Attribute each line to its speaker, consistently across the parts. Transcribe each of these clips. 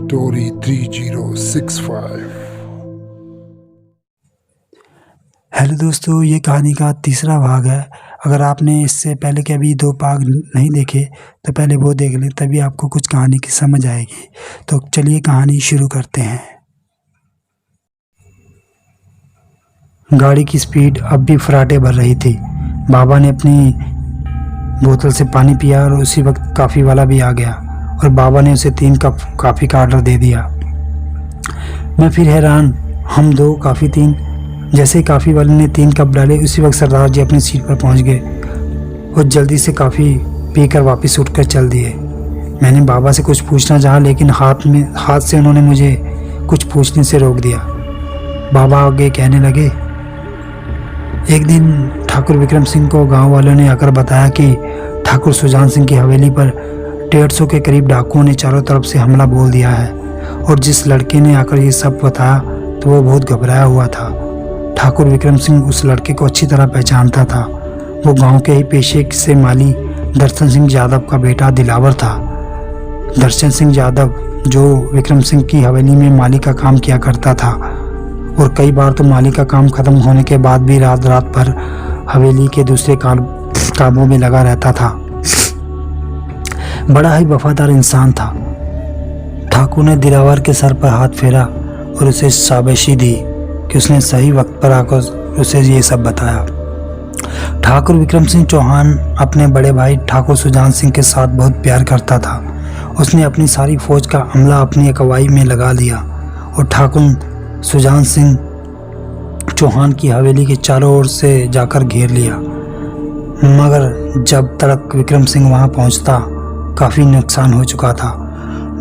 Speaker 1: Story 3065।
Speaker 2: Hello दोस्तों, ये कहानी का तीसरा भाग है। अगर आपने इससे पहले के अभी 2 भाग नहीं देखे तो पहले वो देख लें, तभी आपको कुछ कहानी की समझ आएगी। तो चलिए कहानी शुरू करते हैं। गाड़ी की स्पीड अब भी फराटे भर रही थी। बाबा ने अपनी बोतल से पानी पिया और उसी वक्त कॉफ़ी वाला भी आ गया और बाबा ने उसे 3 कप कॉफ़ी का ऑर्डर दे दिया। मैं फिर हैरान, हम 2 कॉफ़ी 3। जैसे ही कॉफ़ी वाले ने 3 कप डाले उसी वक्त सरदार जी अपनी सीट पर पहुंच गए और जल्दी से कॉफ़ी पीकर वापस उठकर चल दिए। मैंने बाबा से कुछ पूछना चाहा, लेकिन हाथ से उन्होंने मुझे कुछ पूछने से रोक दिया। बाबा आगे कहने लगे, एक दिन ठाकुर विक्रम सिंह को गांव वालों ने आकर बताया कि ठाकुर सुजान सिंह की हवेली पर 150 के करीब डाकुओं ने चारों तरफ से हमला बोल दिया है। और जिस लड़के ने आकर ये सब बताया तो वो बहुत घबराया हुआ था। ठाकुर विक्रम सिंह उस लड़के को अच्छी तरह पहचानता था। वो गांव के ही पेशे से माली दर्शन सिंह यादव का बेटा दिलावर था। दर्शन सिंह यादव जो विक्रम सिंह की हवेली में माली का काम किया करता था और कई बार तो माली का काम खत्म होने के बाद भी रात रात भर हवेली के दूसरे कामों में लगा रहता था। बड़ा ही वफादार इंसान था। ठाकुर ने दिलावर के सर पर हाथ फेरा और उसे शाबाशी दी कि उसने सही वक्त पर आकर उसे ये सब बताया। ठाकुर विक्रम सिंह चौहान अपने बड़े भाई ठाकुर सुजान सिंह के साथ बहुत प्यार करता था। उसने अपनी सारी फौज का अमला अपनी अगुवाई में लगा लिया और ठाकुर सुजान सिंह चौहान की हवेली के चारों ओर से जाकर घेर लिया। मगर जब तक विक्रम सिंह वहां पहुंचता काफ़ी नुकसान हो चुका था।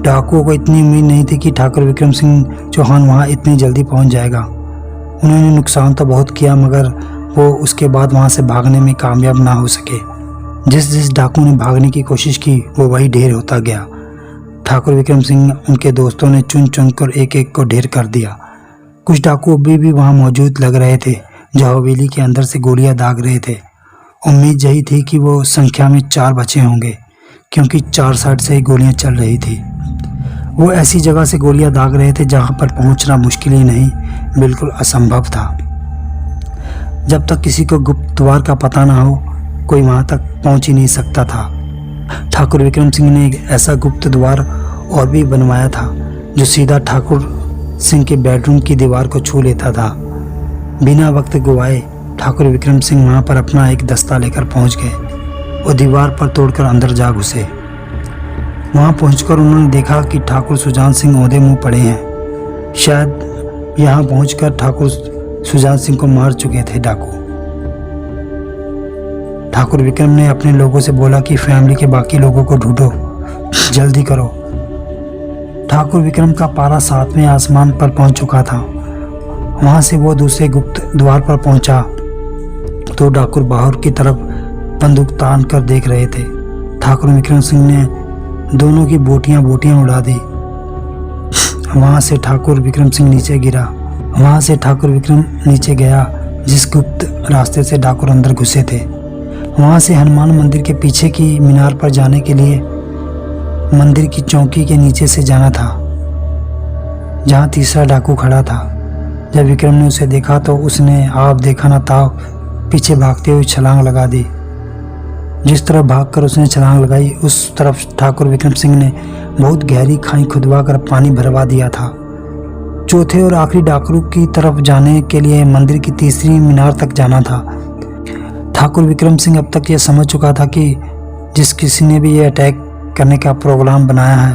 Speaker 2: डाकुओं को इतनी उम्मीद नहीं थी कि ठाकुर विक्रम सिंह चौहान वहां इतनी जल्दी पहुंच जाएगा। उन्होंने नुकसान तो बहुत किया, मगर वो उसके बाद वहां से भागने में कामयाब ना हो सके। जिस डाकू ने भागने की कोशिश की वो वही ढेर होता गया। ठाकुर विक्रम सिंह उनके दोस्तों ने चुन चुन कर एक एक को ढेर कर दिया। कुछ डाकू अभी भी वहां मौजूद लग रहे थे जो हवेली के अंदर से गोलियां दाग रहे थे। उम्मीद यही थी कि वो संख्या में 4 बचे होंगे, क्योंकि 4 साइड से ही गोलियां चल रही थी। वो ऐसी जगह से गोलियां दाग रहे थे जहां पर पहुंचना मुश्किल ही नहीं, बिल्कुल असंभव था। जब तक किसी को गुप्त द्वार का पता ना हो कोई वहां तक पहुंच ही नहीं सकता था। ठाकुर विक्रम सिंह ने एक ऐसा गुप्त द्वार और भी बनवाया था जो सीधा ठाकुर सिंह के बेडरूम की दीवार को छू लेता था। बिना वक्त गवाए ठाकुर विक्रम सिंह वहां पर अपना एक दस्ता लेकर पहुंच गए और दीवार पर तोड़कर अंदर जा घुसे। वहां पहुंचकर उन्होंने देखा कि ठाकुर सुजान सिंह औंधे मुंह पड़े हैं। शायद यहां पहुंचकर ठाकुर सुजान सिंह को मार चुके थे डाकू। ठाकुर विक्रम ने अपने लोगों से बोला कि फैमिली के बाकी लोगों को ढूंढो, जल्दी करो। ठाकुर विक्रम का पारा 7वें आसमान पर पहुंच चुका था। वहां से वो दूसरे गुप्त द्वार पर पहुंचा तो डाकू बाहर की तरफ बंदूक तान कर देख रहे थे। ठाकुर विक्रम सिंह ने दोनों की बोटियां उड़ा दी। वहां से ठाकुर विक्रम सिंह नीचे गिरा। वहां से ठाकुर विक्रम नीचे गया जिस गुप्त रास्ते से डाकू अंदर घुसे थे। वहां से हनुमान मंदिर के पीछे की मीनार पर जाने के लिए मंदिर की चौकी के नीचे से जाना था, जहां तीसरा डाकू खड़ा था। जब विक्रम ने उसे देखा तो उसने आप देखा ना ताव पीछे भागते हुए छलांग लगा दी। जिस तरफ भागकर उसने छलांग लगाई उस तरफ ठाकुर विक्रम सिंह ने बहुत गहरी खाई खुदवा कर पानी भरवा दिया था। चौथे और आखिरी डाकू की तरफ जाने के लिए मंदिर की तीसरी मीनार तक जाना था। ठाकुर विक्रम सिंह अब तक यह समझ चुका था कि जिस किसी ने भी यह अटैक करने का प्रोग्राम बनाया है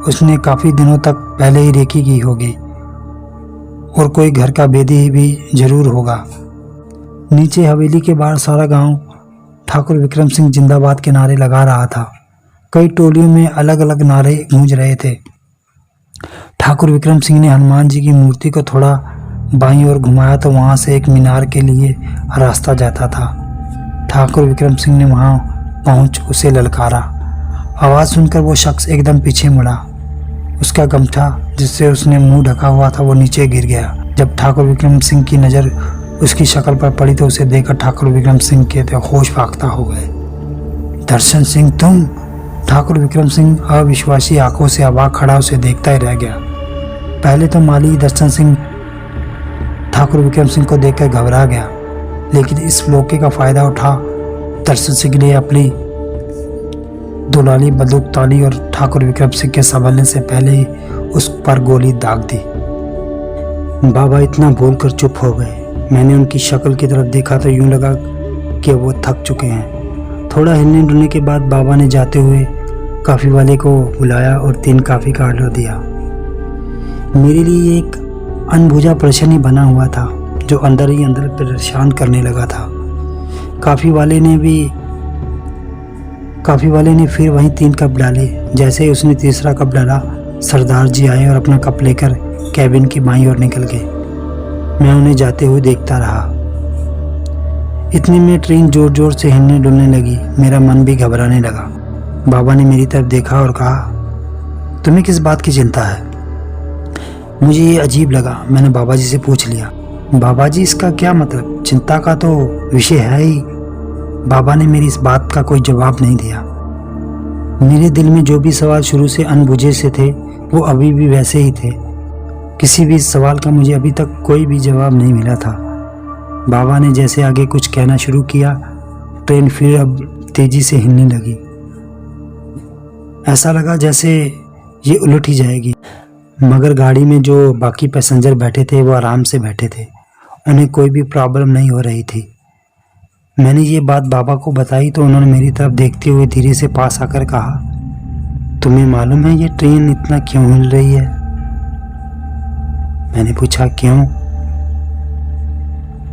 Speaker 2: उसने काफ़ी दिनों तक पहले ही रेकी की होगी और कोई घर का बेदी भी जरूर होगा। नीचे हवेली के बाहर सारा गांव ठाकुर विक्रम सिंह जिंदाबाद के नारे लगा रहा था। कई टोलियों में अलग अलग नारे गूंज रहे थे। ठाकुर विक्रम सिंह ने हनुमान जी की मूर्ति को थोड़ा बाईं ओर घुमाया तो वहां से एक मीनार के लिए रास्ता जाता था। ठाकुर विक्रम सिंह ने वहां पहुंच उसे ललकारा। आवाज़ सुनकर वो शख्स एकदम पीछे मुड़ा। उसका गमछा जिससे उसने मुंह ढका हुआ था वो नीचे गिर गया। जब ठाकुर विक्रम सिंह की नज़र उसकी शक्ल पर पड़ी तो उसे देखकर ठाकुर विक्रम सिंह के होश फाख्ता हो गए। दर्शन सिंह तुम? ठाकुर विक्रम सिंह अविश्वासी आंखों से अवाक खड़ा उसे देखता ही रह गया। पहले तो माली दर्शन सिंह ठाकुर विक्रम सिंह को देखकर घबरा गया, लेकिन इस मौके का फायदा उठा दर्शन सिंह ने अपनी दुलाली बंदूक ताली और ठाकुर विक्रम सिंह के संभलने से पहले ही उस पर गोली दाग दी। बाबा इतना बोलकर चुप हो गए। मैंने उनकी शक्ल की तरफ देखा तो यूं लगा कि वो थक चुके हैं। थोड़ा हिलने डुलने के बाद बाबा ने जाते हुए काफ़ी वाले को बुलाया और 3 कॉफ़ी का ऑर्डर दिया। मेरे लिए एक अनबुझा प्रश्न ही बना हुआ था जो अंदर ही अंदर परेशान करने लगा था। काफ़ी वाले ने फिर वहीं 3 कप डाले। जैसे ही उसने तीसरा कप डाला, सरदार जी आए और अपना कप लेकर कैबिन की बाईं ओर निकल गए। मैं उन्हें जाते हुए देखता रहा। इतने में ट्रेन जोर जोर से हिलने डुलने लगी। मेरा मन भी घबराने लगा। बाबा ने मेरी तरफ देखा और कहा, तुम्हें किस बात की चिंता है? मुझे ये अजीब लगा। मैंने बाबा जी से पूछ लिया, बाबा जी इसका क्या मतलब? चिंता का तो विषय है ही। बाबा ने मेरी इस बात का कोई जवाब नहीं दिया। मेरे दिल में जो भी सवाल शुरू से अनबुझे से थे वो अभी भी वैसे ही थे। किसी भी सवाल का मुझे अभी तक कोई भी जवाब नहीं मिला था। बाबा ने जैसे आगे कुछ कहना शुरू किया, ट्रेन फिर अब तेजी से हिलने लगी। ऐसा लगा जैसे ये उलट ही जाएगी। मगर गाड़ी में जो बाकी पैसेंजर बैठे थे वो आराम से बैठे थे। उन्हें कोई भी प्रॉब्लम नहीं हो रही थी। मैंने ये बात बाबा को बताई तो उन्होंने मेरी तरफ देखते हुए धीरे से पास आकर कहा, तुम्हें मालूम है ये ट्रेन इतना क्यों हिल रही है? मैंने पूछा, क्यों?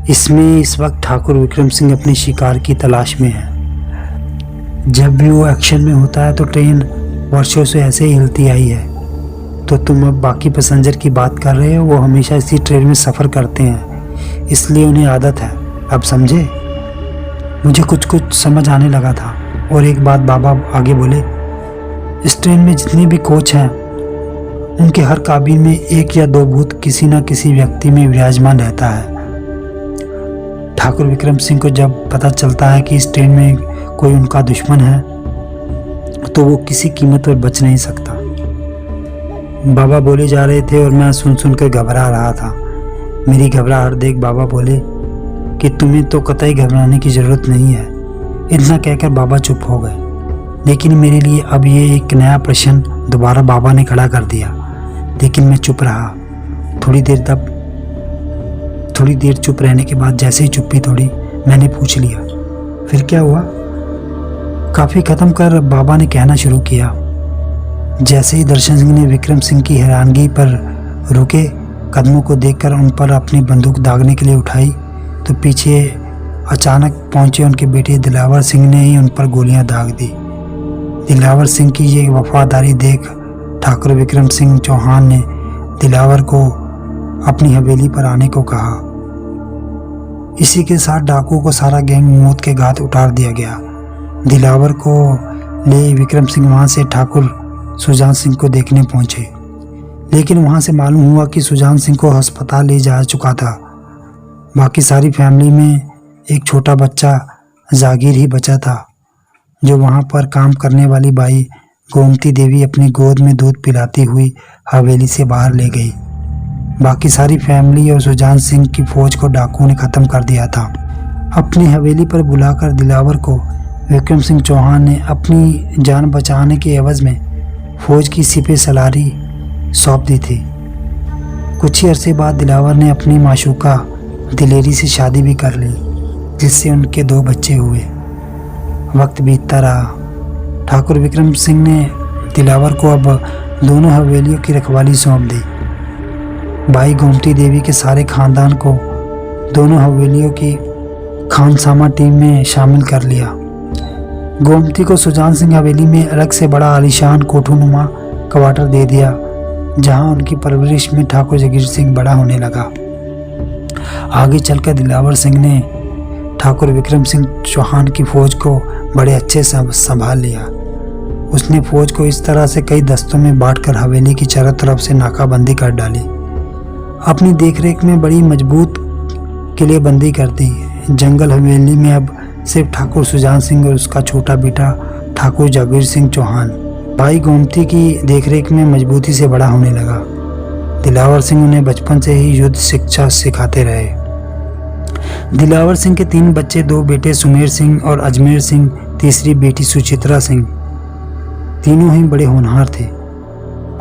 Speaker 2: इसमें इस वक्त ठाकुर विक्रम सिंह अपने शिकार की तलाश में है। जब भी वो एक्शन में होता है तो ट्रेन वर्षों से ऐसे ही हिलती आई है। तो तुम अब बाकी पैसेंजर की बात कर रहे हो, वो हमेशा इसी ट्रेन में सफ़र करते हैं, इसलिए उन्हें आदत है। अब समझे? मुझे कुछ समझ आने लगा था। और एक बात बाबा आगे बोले, इस ट्रेन में जितने भी कोच हैं उनके हर काबिन में 1 या 2 भूत किसी न किसी व्यक्ति में विराजमान रहता है। ठाकुर विक्रम सिंह को जब पता चलता है कि इस ट्रेन में कोई उनका दुश्मन है तो वो किसी कीमत पर बच नहीं सकता। बाबा बोले जा रहे थे और मैं सुन कर घबरा रहा था। मेरी घबराहट देख बाबा बोले कि तुम्हें तो कतई घबराने की ज़रूरत नहीं है। इतना कहकर बाबा चुप हो गए। लेकिन मेरे लिए अब ये एक नया प्रश्न दोबारा बाबा ने खड़ा कर दिया। लेकिन मैं चुप रहा। थोड़ी देर चुप रहने के बाद जैसे ही चुप्पी तोड़ी, मैंने पूछ लिया, फिर क्या हुआ? काफ़ी ख़त्म कर बाबा ने कहना शुरू किया। जैसे ही दर्शन सिंह ने विक्रम सिंह की हैरानगी पर रुके कदमों को देखकर उन पर अपनी बंदूक दागने के लिए उठाई तो पीछे अचानक पहुंचे उनके बेटे दिलावर सिंह ने ही उन पर गोलियां दाग दी। दिलावर सिंह की ये वफादारी देख ठाकुर विक्रम सिंह चौहान ने दिलावर को अपनी हवेली पर आने को कहा। इसी के साथ डाकुओं को सारा गैंग मौत के घाट उतार दिया गया। दिलावर को ले विक्रम सिंह वहां से ठाकुर सुजान सिंह को देखने पहुंचे, लेकिन वहां से मालूम हुआ कि सुजान सिंह को अस्पताल ले जा चुका था। बाकी सारी फैमिली में एक छोटा बच्चा जागीर ही बचा था, जो वहां पर काम करने वाली बाई गोमती देवी अपनी गोद में दूध पिलाती हुई हवेली से बाहर ले गई। बाकी सारी फैमिली और सुजान सिंह की फौज को डाकुओं ने ख़त्म कर दिया था। अपनी हवेली पर बुलाकर दिलावर को विक्रम सिंह चौहान ने अपनी जान बचाने के एवज में फौज की सिपह सलारी सौंप दी थी। कुछ ही अरसे बाद दिलावर ने अपनी माशूका दिलेरी से शादी भी कर ली, जिससे उनके 2 बच्चे हुए। वक्त बीतता रहा। ठाकुर विक्रम सिंह ने दिलावर को अब दोनों हवेलियों की रखवाली सौंप दी। भाई गोमती देवी के सारे खानदान को दोनों हवेलियों की खानसामा टीम में शामिल कर लिया। गोमती को सुजान सिंह हवेली में अलग से बड़ा आलीशान कोठूनुमा क्वार्टर दे दिया, जहां उनकी परवरिश में ठाकुर जगीर सिंह बड़ा होने लगा। आगे चलकर दिलावर सिंह ने ठाकुर विक्रम सिंह चौहान की फौज को बड़े अच्छे से संभाल लिया। उसने फौज को इस तरह से कई दस्तों में बांटकर हवेली की चारों तरफ से नाकाबंदी कर डाली। अपनी देखरेख में बड़ी मजबूत किलेबंदी कर दी। जंगल हवेली में अब सिर्फ ठाकुर सुजान सिंह और उसका छोटा बेटा ठाकुर जागीर सिंह चौहान। भाई गोमती की देखरेख में मजबूती से बड़ा होने लगा। दिलावर सिंह उन्हें बचपन से ही युद्ध शिक्षा सिखाते रहे। दिलावर सिंह के 3 बच्चे, 2 बेटे सुमेर सिंह और अजमेर सिंह, तीसरी बेटी सुचित्रा सिंह। तीनों ही बड़े होनहार थे।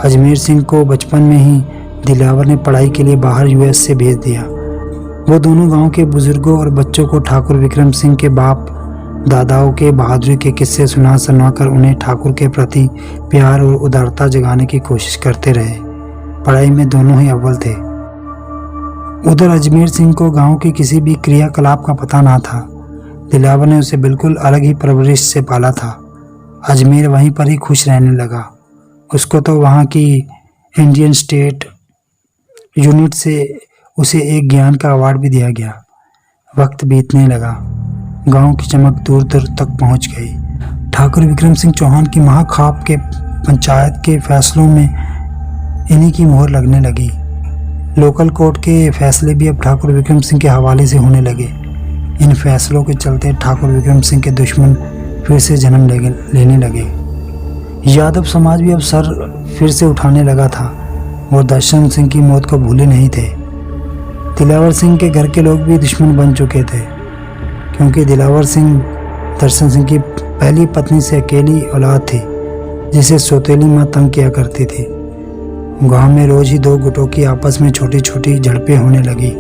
Speaker 2: अजमेर सिंह को बचपन में ही दिलावर ने पढ़ाई के लिए बाहर यूएस से भेज दिया। वो दोनों गांव के बुजुर्गों और बच्चों को ठाकुर विक्रम सिंह के बाप दादाओं के बहादुरी के किस्से सुनाकर उन्हें ठाकुर के प्रति प्यार और उदारता जगाने की कोशिश करते रहे। पढ़ाई में दोनों ही अव्वल थे। उधर अजमेर सिंह को गांव की किसी भी क्रियाकलाप का पता ना था। दिलावर ने उसे बिल्कुल अलग ही परवरिश से पाला था। अजमेर वहीं पर ही खुश रहने लगा। उसको तो वहाँ की इंडियन स्टेट यूनिट से उसे एक ज्ञान का अवार्ड भी दिया गया। वक्त बीतने लगा। गांव की चमक दूर दूर तक पहुंच गई। ठाकुर विक्रम सिंह चौहान की महाखाप के पंचायत के फैसलों में इन्हीं की मोहर लगने लगी। लोकल कोर्ट के फैसले भी अब ठाकुर विक्रम सिंह के हवाले से होने लगे। इन फैसलों के चलते ठाकुर विक्रम सिंह के दुश्मन फिर से जन्म लेने लगे। यादव समाज भी अब सर फिर से उठाने लगा था। वो दर्शन सिंह की मौत को भूले नहीं थे। दिलावर सिंह के घर के लोग भी दुश्मन बन चुके थे, क्योंकि दिलावर सिंह दर्शन सिंह की पहली पत्नी से अकेली औलाद थी, जिसे सौतेली माँ तंग किया करती थी। गांव में रोज ही 2 गुटों की आपस में छोटी छोटी झड़पें होने लगी।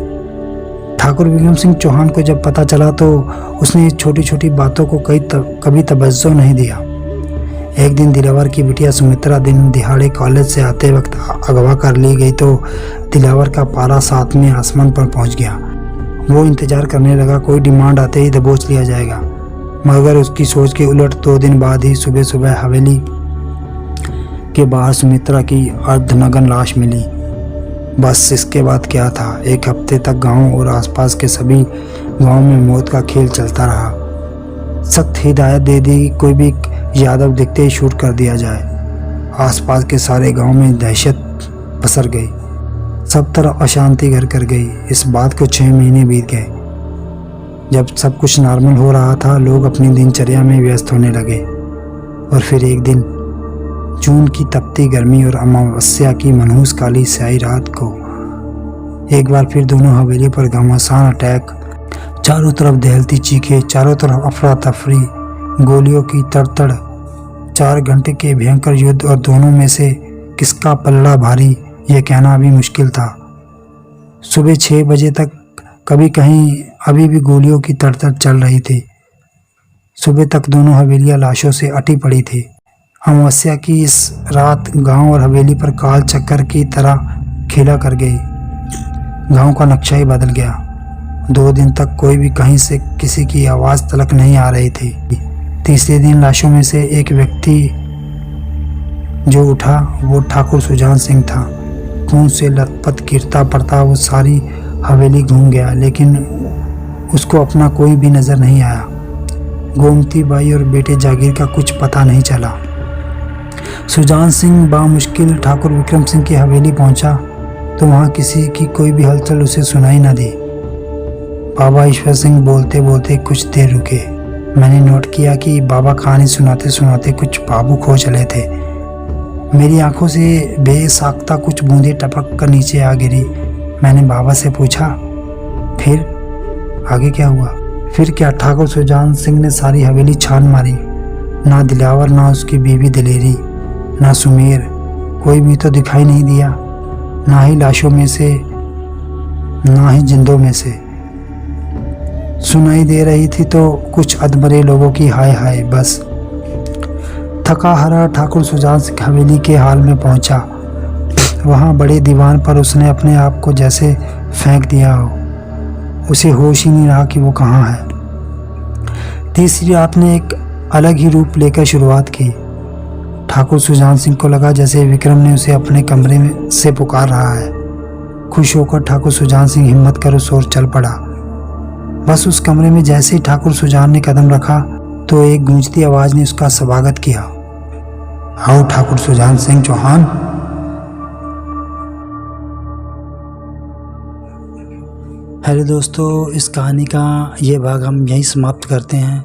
Speaker 2: ठाकुर विक्रम सिंह चौहान को जब पता चला तो उसने छोटी छोटी बातों को कभी तवज्जो नहीं दिया। एक दिन दिलावर की बिटिया सुमित्रा दिन दिहाड़े कॉलेज से आते वक्त अगवा कर ली गई तो दिलावर का पारा 7वें आसमान पर पहुंच गया। वो इंतजार करने लगा कोई डिमांड आते ही दबोच लिया जाएगा, मगर उसकी सोच के उलट 2 दिन बाद ही सुबह सुबह हवेली के बाहर सुमित्रा की अर्धनग्न लाश मिली। बस इसके बाद क्या था, 1 हफ्ते तक गांव और आसपास के सभी गांव में मौत का खेल चलता रहा। सख्त हिदायत दे दी कोई भी यादव दिखते ही शूट कर दिया जाए। आसपास के सारे गांव में दहशत पसर गई। सब तरफ अशांति घर कर गई। इस बात को 6 महीने बीत गए। जब सब कुछ नॉर्मल हो रहा था, लोग अपनी दिनचर्या में व्यस्त होने लगे। और फिर एक दिन जून की तपती गर्मी और अमावस्या की मनहूस काली स्याही रात को एक बार फिर दोनों हवेली पर घमासान अटैक। चारों तरफ दहलती चीखें, चारों तरफ अफरा तफरी, गोलियों की तड़तड़। 4 घंटे के भयंकर युद्ध और दोनों में से किसका पल्ला भारी, यह कहना भी मुश्किल था। सुबह 6 बजे तक कभी कहीं अभी भी गोलियों की तड़तड़ चल रही थी। सुबह तक दोनों हवेलियां लाशों से अटी पड़ी थी। अमावस्या की इस रात गांव और हवेली पर काल चक्कर की तरह खेला कर गई। गांव का नक्शा ही बदल गया। 2 दिन तक कोई भी कहीं से किसी की आवाज़ तलक नहीं आ रही थी। तीसरे दिन लाशों में से एक व्यक्ति जो उठा वो ठाकुर सुजान सिंह था। खून से लथपथ गिरता पड़ता वो सारी हवेली घूम गया, लेकिन उसको अपना कोई भी नज़र नहीं आया। गोमती बाई और बेटे जागीर का कुछ पता नहीं चला। सुजान सिंह बामुश्किल ठाकुर विक्रम सिंह की हवेली पहुंचा तो वहां किसी की कोई भी हलचल उसे सुनाई न दी। बाबा ईश्वर सिंह बोलते बोलते कुछ देर रुके। मैंने नोट किया कि बाबा कहानी सुनाते सुनाते कुछ भावुक हो चले थे। मेरी आंखों से बेसाख्ता कुछ बूंदें टपक कर नीचे आ गिरी। मैंने बाबा से पूछा, फिर आगे क्या हुआ? फिर क्या? ठाकुर सुजान सिंह ने सारी हवेली छान मारी। ना दिलावर, ना उसकी बीवी दिलेरी, ना सुमेर, कोई भी तो दिखाई नहीं दिया। ना ही लाशों में से, ना ही जिंदों में से। सुनाई दे रही थी तो कुछ अधमरे लोगों की हाय हाय बस। थका हारा ठाकुर सुजान सिंह हवेली के हाल में पहुंचा। वहां बड़े दीवान पर उसने अपने आप को जैसे फेंक दिया हो। उसे होश ही नहीं रहा कि वो कहाँ है। तीसरी रात ने एक अलग ही रूप लेकर शुरुआत की। ठाकुर सुजान सिंह को लगा जैसे विक्रम ने उसे अपने कमरे में से पुकार रहा है। खुश होकर ठाकुर सुजान सिंह हिम्मत कर उस ओर चल पड़ा। बस उस कमरे में जैसे ही ठाकुर सुजान ने कदम रखा तो एक गूंजती आवाज ने उसका स्वागत किया। आओ ठाकुर सुजान सिंह चौहान। हेलो दोस्तों, इस कहानी का ये भाग हम यहीं समाप्त करते हैं।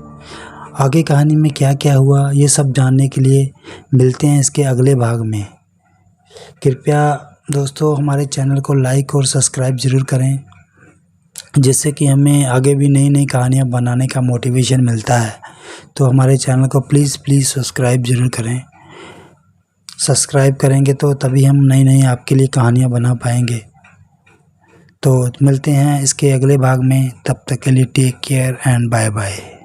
Speaker 2: आगे कहानी में क्या क्या हुआ ये सब जानने के लिए मिलते हैं इसके अगले भाग में। कृपया दोस्तों हमारे चैनल को लाइक और सब्सक्राइब ज़रूर करें, जिससे कि हमें आगे भी नई नई कहानियाँ बनाने का मोटिवेशन मिलता है। तो हमारे चैनल को प्लीज़ सब्सक्राइब ज़रूर करें। सब्सक्राइब करेंगे तो तभी हम नई नई आपके लिए कहानियाँ बना पाएंगे। तो मिलते हैं इसके अगले भाग में, तब तक के लिए take care and bye bye.